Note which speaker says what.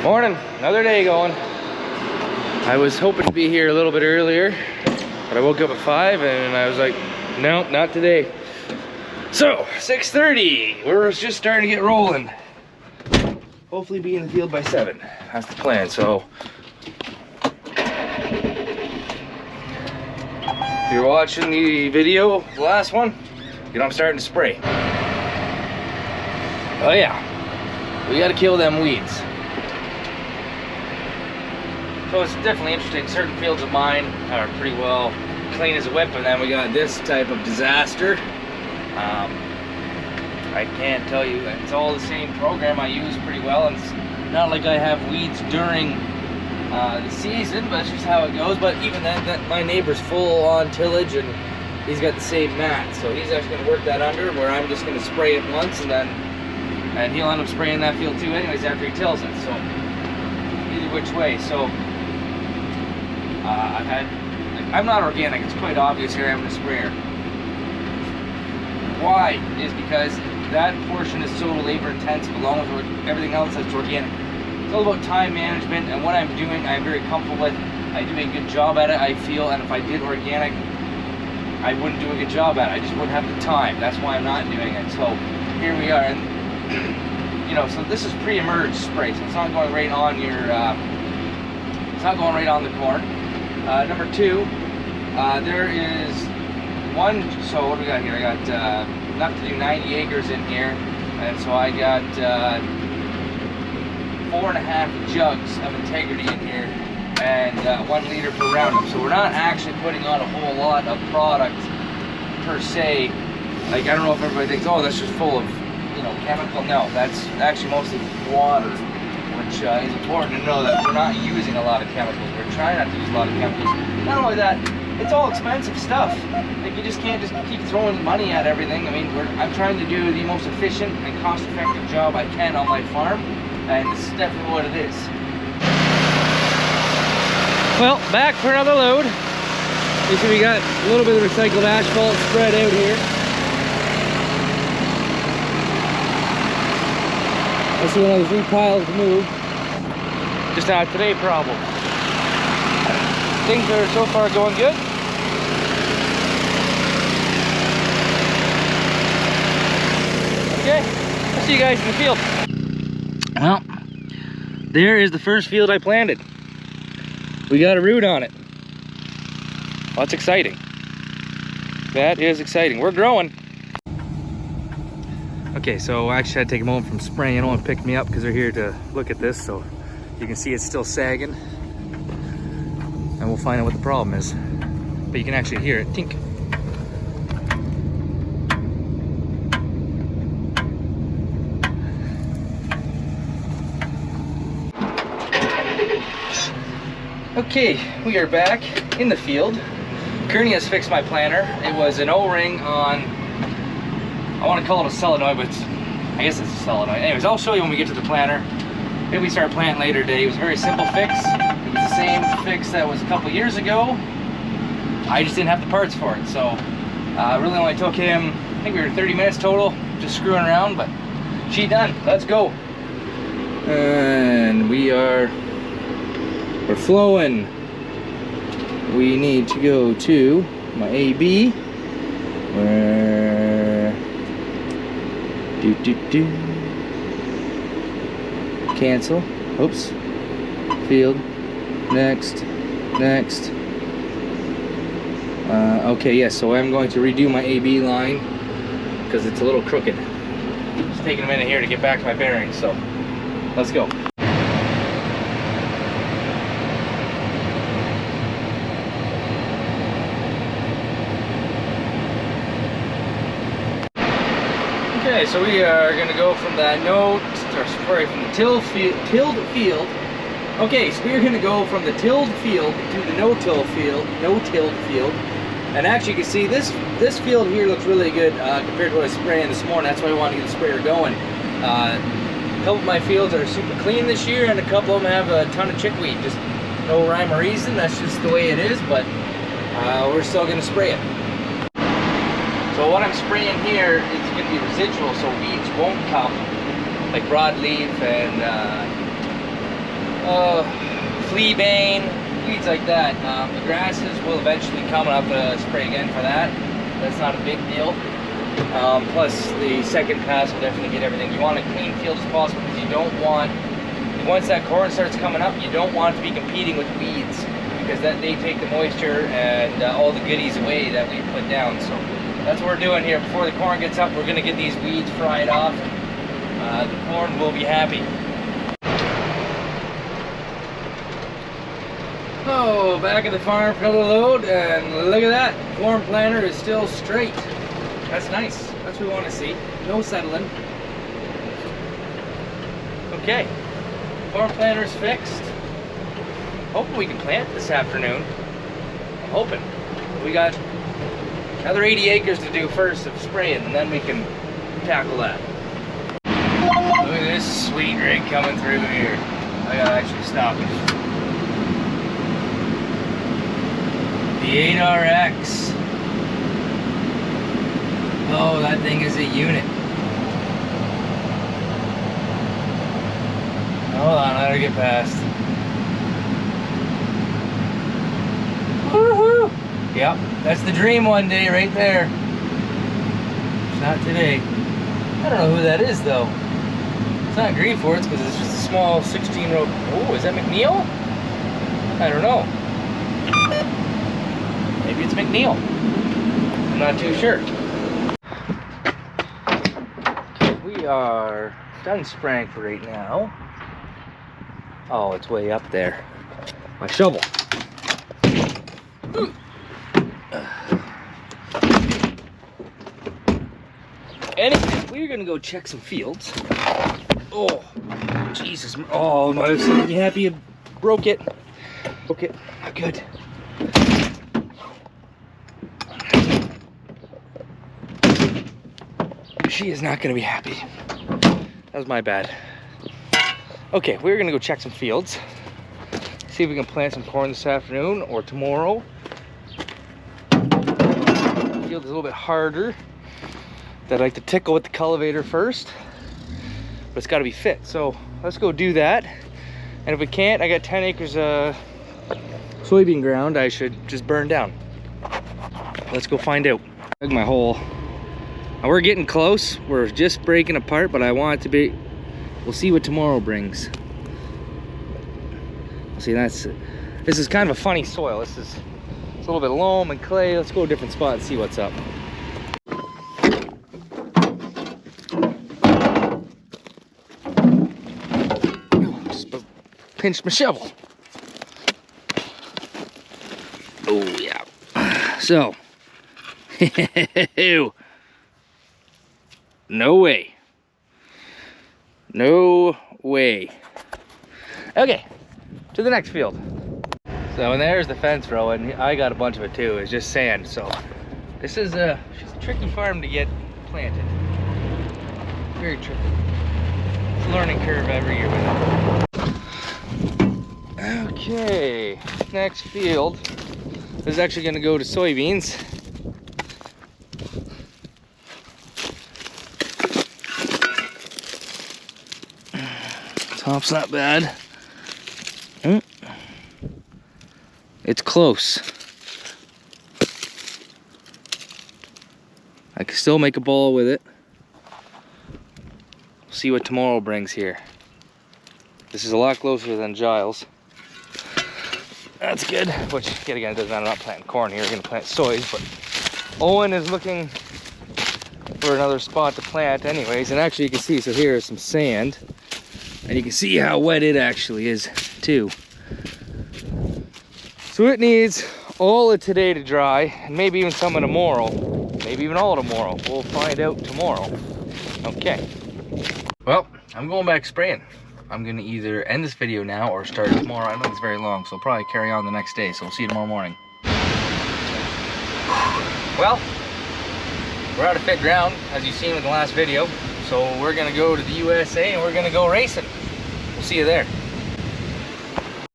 Speaker 1: Morning, another day going. I was hoping to be here a little bit earlier, but I woke up at 5 and I was like, no, not today. So, 6:30, we're just starting to get rolling. Hopefully be in the field by 7, that's the plan. So, if you're watching the video, the last one, you know I'm starting to spray. Oh yeah, we gotta kill them weeds. So it's definitely interesting. Certain fields of mine are pretty well clean as a whip, and then we got this type of disaster. I can't tell you, it's all the same program I use pretty well, and it's not like I have weeds during the season, but it's just how it goes. But even then, my neighbor's full on tillage, and he's got the same mat, so he's actually going to work that under, where I'm just going to spray it once, and he'll end up spraying that field too anyways after he tills it. So either which way. So I'm not organic, it's quite obvious here. I'm a sprayer. Why? Is because that portion is so labor intensive along with everything else that's organic. It's all about time management, and what I'm doing I'm very comfortable with. I do a good job at it, I feel, and if I did organic I wouldn't do a good job at it. I just wouldn't have the time. That's why I'm not doing it. So here we are, and you know, so this is pre-emerged spray, so it's not going right on your it's not going right on the corn. Number 2, there is one, so what do we got here? I got enough to do 90 acres in here, and so I got 4.5 jugs of integrity in here, and 1 liter per Roundup. So we're not actually putting on a whole lot of product per se. Like, I don't know if everybody thinks, oh, that's just full of, you know, chemical. No, that's actually mostly water, which is important to know that we're not using a lot of chemicals. We're trying not to use a lot of chemicals. Not only that, it's all expensive stuff. Like, you just can't just keep throwing money at everything. I mean, I'm trying to do the most efficient and cost-effective job I can on my farm, and this is definitely what it is. Well, back for another load. You see we got a little bit of recycled asphalt spread out here. Let's see one of the 3 piles to move. Just not a today problem. Things are so far going good. Okay, I'll see you guys in the field. Well, there is the first field I planted. We got a root on it. Well, that's exciting. That is exciting. We're growing. Okay, so I actually had to take a moment from spraying. No one picked me up because they're here to look at this, so you can see it's still sagging. And we'll find out what the problem is. But you can actually hear it tink. Okay, we are back in the field. Kearney has fixed my planter. It was an O-ring on, I want to call it a solenoid, but I guess it's a solenoid. Anyways, I'll show you when we get to the planter. Maybe we start planting later today. It was a very simple fix. It was the same fix that was a couple years ago. I just didn't have the parts for it, so really only took him, I think we were 30 minutes total, just screwing around, but she done. Let's go. And we're flowing. We need to go to my AB, where cancel, oops, field, next. Okay, yes, so I'm going to redo my AB line because it's a little crooked. It's taking a minute here to get back to my bearings, so let's go. Okay, so we are going to go from that from the tilled field. Okay, so we're going to go from the tilled field to the no-tilled field. And actually, you can see this field here looks really good compared to what I was spraying this morning. That's why I want to get the sprayer going. A couple of my fields are super clean this year, and a couple of them have a ton of chickweed. Just no rhyme or reason. That's just the way it is. But we're still going to spray it. So what I'm spraying here is going to be residual, so weeds won't come, like broadleaf and flea bane, weeds like that. The grasses will eventually come, and I'll have to spray again for that. That's not a big deal. Plus the second pass will definitely get everything. You want a clean field as possible because you don't want, once that corn starts coming up, you don't want it to be competing with weeds, because that they take the moisture and all the goodies away that we put down. So that's what we're doing here. Before the corn gets up, we're going to get these weeds fried off, and the corn will be happy. Oh, back at the farm for another load, and look at that, corn planter is still straight. That's nice. That's what we want to see. No settling. Okay, corn planter's fixed. Hoping we can plant this afternoon. I'm hoping. We got another 80 acres to do first of spraying, and then we can tackle that. Look at this sweet rig coming through here. I gotta actually stop it. The 8RX. Oh, that thing is a unit. Hold on, I gotta get past. Woohoo! Yep, that's the dream one day right there. It's not today. I don't know who that is though. It's not green for it because it's just a small 16-row. Oh, is that McNeil? I don't know. Maybe it's McNeil. I'm not too sure. We are done spraying for right now. Oh, it's way up there. My shovel. Anyway, we're gonna go check some fields. Oh, Jesus. Oh, I was so happy you broke it. Broke it. Not good. She is not gonna be happy. That was my bad. Okay, we're gonna go check some fields. See if we can plant some corn this afternoon or tomorrow. The field is a little bit harder. I'd like to tickle with the cultivator first, but it's got to be fit. So let's go do that. And if we can't, I got 10 acres of soybean ground I should just burn down. Let's go find out. Dug my hole. Now we're getting close. We're just breaking apart, but I want it to be. We'll see what tomorrow brings. See, this is kind of a funny soil. It's a little bit loam and clay. Let's go to a different spot and see what's up. Pinched my shovel. Oh yeah. So no way. No way. Okay, to the next field. So, and there's the fence row, and I got a bunch of it too. It's just sand. So this is a tricky farm to get planted. Very tricky. It's a learning curve every year with it. Okay, next field is actually going to go to soybeans. Top's not bad. It's close. I can still make a ball with it. See what tomorrow brings here. This is a lot closer than Giles. That's good. Which, yet again, it doesn't matter. I'm not planting corn here. We're going to plant soys, but Owen is looking for another spot to plant anyways. And actually, you can see, so here is some sand. And you can see how wet it actually is, too. So it needs all of today to dry, and maybe even some of tomorrow. Maybe even all of tomorrow. We'll find out tomorrow. Okay. Well, I'm going back spraying. I'm gonna either end this video now or start it tomorrow. I don't think it's very long, so I'll probably carry on the next day. So we'll see you tomorrow morning. Well, we're out of fit ground, as you've seen in the last video. So we're gonna go to the USA and we're gonna go racing. We'll see you there.